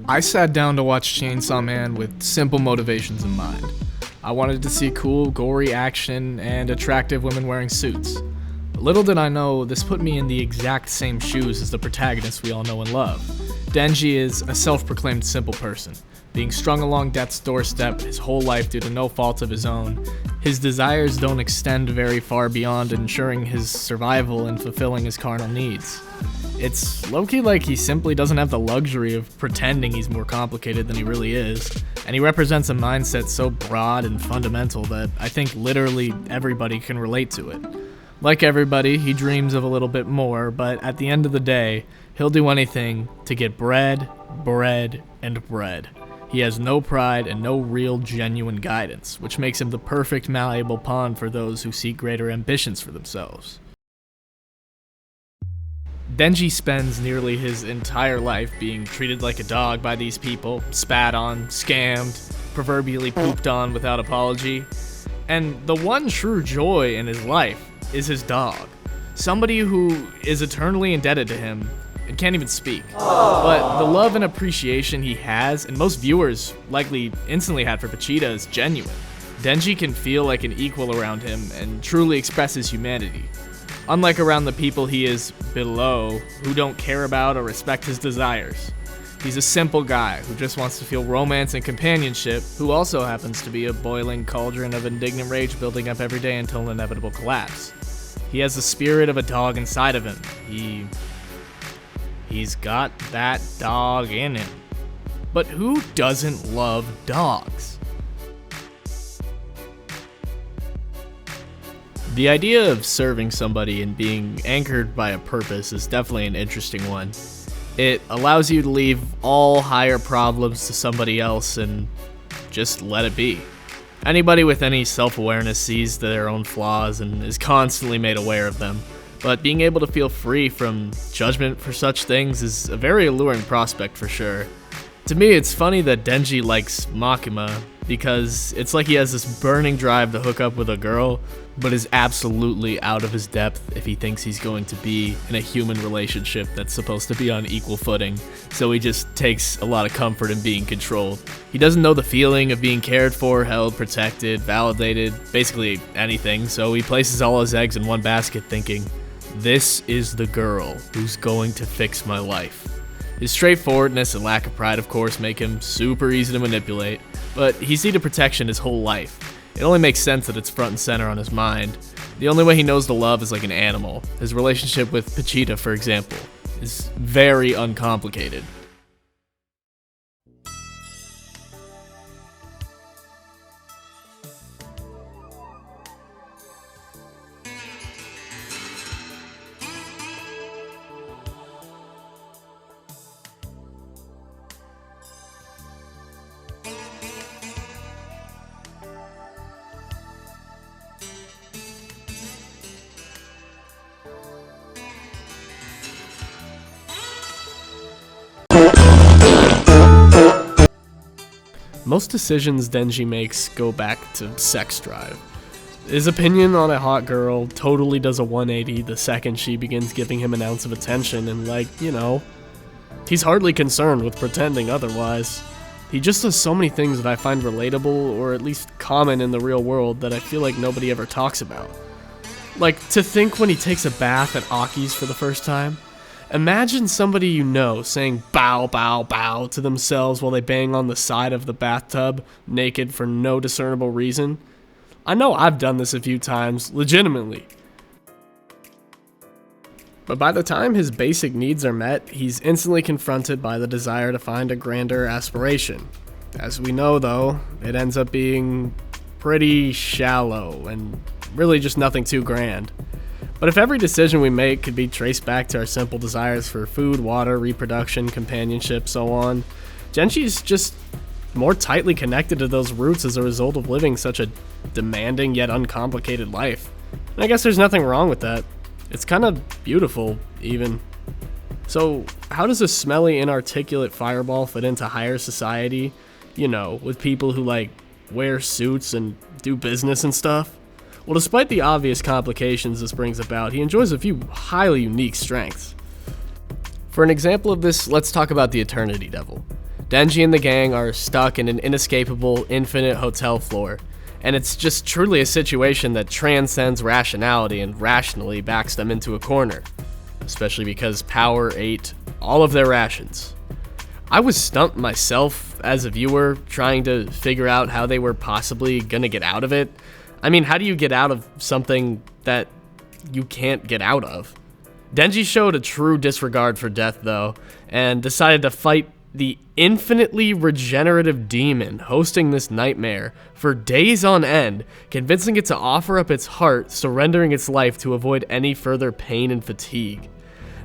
I sat down to watch Chainsaw Man with simple motivations in mind. I wanted to see cool, gory action and attractive women wearing suits. Little did I know, this put me in the exact same shoes as the protagonist we all know and love. Denji is a self-proclaimed simple person, being strung along death's doorstep his whole life due to no fault of his own. His desires don't extend very far beyond ensuring his survival and fulfilling his carnal needs. It's low-key like he simply doesn't have the luxury of pretending he's more complicated than he really is, and he represents a mindset so broad and fundamental that I think literally everybody can relate to it. Like everybody, he dreams of a little bit more, but at the end of the day, he'll do anything to get bread, and bread. He has no pride and no real genuine guidance, which makes him the perfect malleable pawn for those who seek greater ambitions for themselves. Denji spends nearly his entire life being treated like a dog by these people, spat on, scammed, proverbially pooped on without apology. And the one true joy in his life is his dog. Somebody who is eternally indebted to him and can't even speak. But the love and appreciation he has, and most viewers likely instantly had for Vegeta, is genuine. Denji can feel like an equal around him and truly express his humanity. Unlike around the people he is below, who don't care about or respect his desires. He's a simple guy who just wants to feel romance and companionship, who also happens to be a boiling cauldron of indignant rage building up every day until an inevitable collapse. He has the spirit of a dog inside of him. He's got that dog in him. But who doesn't love dogs? The idea of serving somebody and being anchored by a purpose is definitely an interesting one. It allows you to leave all higher problems to somebody else and just let it be. Anybody with any self-awareness sees their own flaws and is constantly made aware of them, but being able to feel free from judgment for such things is a very alluring prospect for sure. To me, it's funny that Denji likes Makima, because it's like he has this burning drive to hook up with a girl, but is absolutely out of his depth if he thinks he's going to be in a human relationship that's supposed to be on equal footing, so he just takes a lot of comfort in being controlled. He doesn't know the feeling of being cared for, held, protected, validated, basically anything, so he places all his eggs in one basket thinking, this is the girl who's going to fix my life. His straightforwardness and lack of pride, of course, make him super easy to manipulate, but he's needed protection his whole life. It only makes sense that it's front and center on his mind. The only way he knows to love is like an animal. His relationship with Vegeta, for example, is very uncomplicated. Most decisions Denji makes go back to sex drive. His opinion on a hot girl totally does a 180 the second she begins giving him an ounce of attention, and he's hardly concerned with pretending otherwise. He just does so many things that I find relatable, or at least common in the real world, that I feel like nobody ever talks about. Like, to think when he takes a bath at Aki's for the first time. Imagine somebody you know saying bow, bow, bow to themselves while they bang on the side of the bathtub, naked for no discernible reason. I know I've done this a few times, legitimately. But by the time his basic needs are met, he's instantly confronted by the desire to find a grander aspiration. As we know, though, it ends up being pretty shallow and really just nothing too grand. But if every decision we make could be traced back to our simple desires for food, water, reproduction, companionship, so on, Denji's just more tightly connected to those roots as a result of living such a demanding yet uncomplicated life. And I guess there's nothing wrong with that. It's kind of beautiful, even. So, how does a smelly, inarticulate fireball fit into higher society? With people who, wear suits and do business and stuff? Well, despite the obvious complications this brings about, he enjoys a few highly unique strengths. For an example of this, let's talk about the Eternity Devil. Denji and the gang are stuck in an inescapable, infinite hotel floor, and it's just truly a situation that transcends rationality and rationally backs them into a corner, especially because Power ate all of their rations. I was stumped myself as a viewer, trying to figure out how they were possibly gonna get out of it. I mean, how do you get out of something that you can't get out of? Denji showed a true disregard for death, though, and decided to fight the infinitely regenerative demon hosting this nightmare for days on end, convincing it to offer up its heart, surrendering its life to avoid any further pain and fatigue.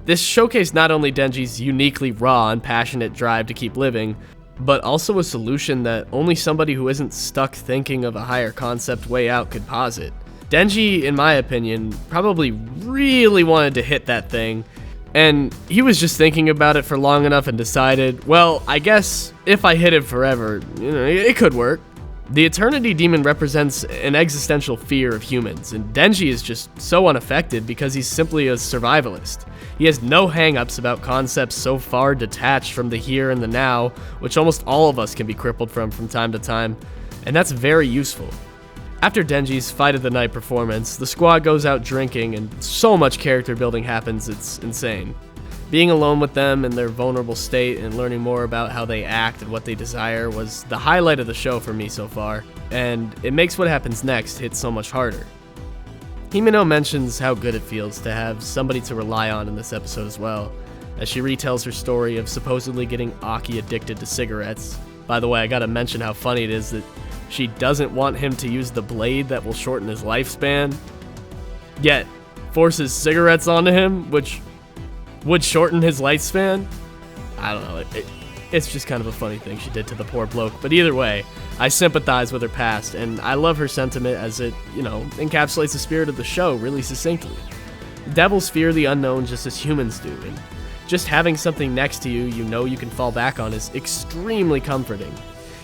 This showcased not only Denji's uniquely raw and passionate drive to keep living, but also a solution that only somebody who isn't stuck thinking of a higher concept way out could posit. Denji, in my opinion, probably really wanted to hit that thing, and he was just thinking about it for long enough and decided, well, I guess if I hit it forever, it could work. The Eternity Demon represents an existential fear of humans, and Denji is just so unaffected because he's simply a survivalist. He has no hang-ups about concepts so far detached from the here and the now, which almost all of us can be crippled from time to time, and that's very useful. After Denji's Fight of the Night performance, the squad goes out drinking and so much character building happens, it's insane. Being alone with them in their vulnerable state and learning more about how they act and what they desire was the highlight of the show for me so far, and it makes what happens next hit so much harder. Himeno mentions how good it feels to have somebody to rely on in this episode as well, as she retells her story of supposedly getting Aki addicted to cigarettes. By the way, I gotta mention how funny it is that she doesn't want him to use the blade that will shorten his lifespan, yet forces cigarettes onto him, which would shorten his lifespan. I don't know, it's just kind of a funny thing she did to the poor bloke, but either way, I sympathize with her past, and I love her sentiment as it, encapsulates the spirit of the show really succinctly. Devils fear the unknown just as humans do, and just having something next to you you can fall back on is extremely comforting.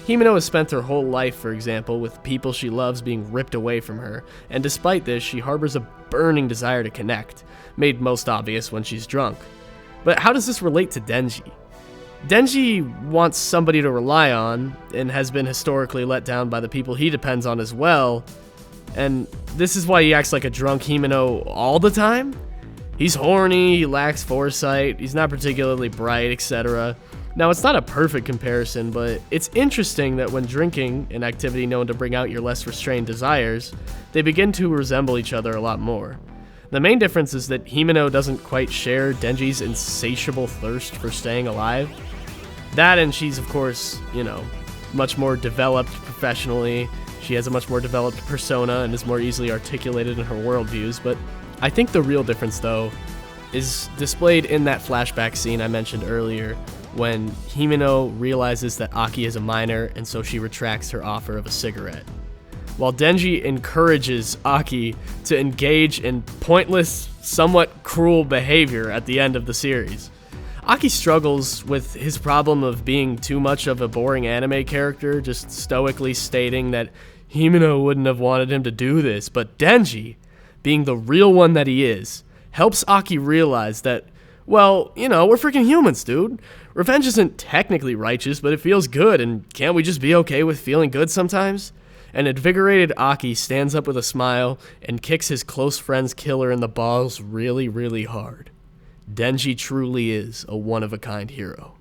Himeno has spent her whole life, for example, with people she loves being ripped away from her, and despite this, she harbors a burning desire to connect, made most obvious when she's drunk. But how does this relate to Denji? Denji wants somebody to rely on, and has been historically let down by the people he depends on as well, and this is why he acts like a drunk Himeno all the time? He's horny, he lacks foresight, he's not particularly bright, etc. Now, it's not a perfect comparison, but it's interesting that when drinking, an activity known to bring out your less restrained desires, they begin to resemble each other a lot more. The main difference is that Himeno doesn't quite share Denji's insatiable thirst for staying alive. That, and she's, of course, much more developed professionally. She has a much more developed persona and is more easily articulated in her worldviews, but I think the real difference, though, is displayed in that flashback scene I mentioned earlier, when Himeno realizes that Aki is a minor, and so she retracts her offer of a cigarette, while Denji encourages Aki to engage in pointless, somewhat cruel behavior at the end of the series. Aki struggles with his problem of being too much of a boring anime character, just stoically stating that Himeno wouldn't have wanted him to do this, but Denji, being the real one that he is, helps Aki realize that, well, we're freaking humans, dude. Revenge isn't technically righteous, but it feels good, and can't we just be okay with feeling good sometimes? An invigorated Aki stands up with a smile and kicks his close friend's killer in the balls really, really hard. Denji truly is a one-of-a-kind hero.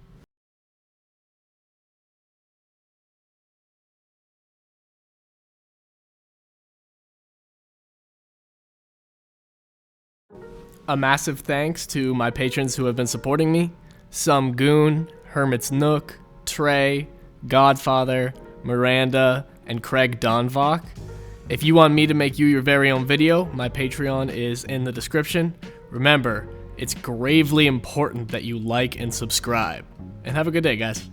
A massive thanks to my patrons who have been supporting me: Some Goon, Hermit's Nook, Trey, Godfather, Miranda, and Craig Donvach. If you want me to make you your very own video, my Patreon is in the description. Remember, it's gravely important that you like and subscribe. And have a good day, guys.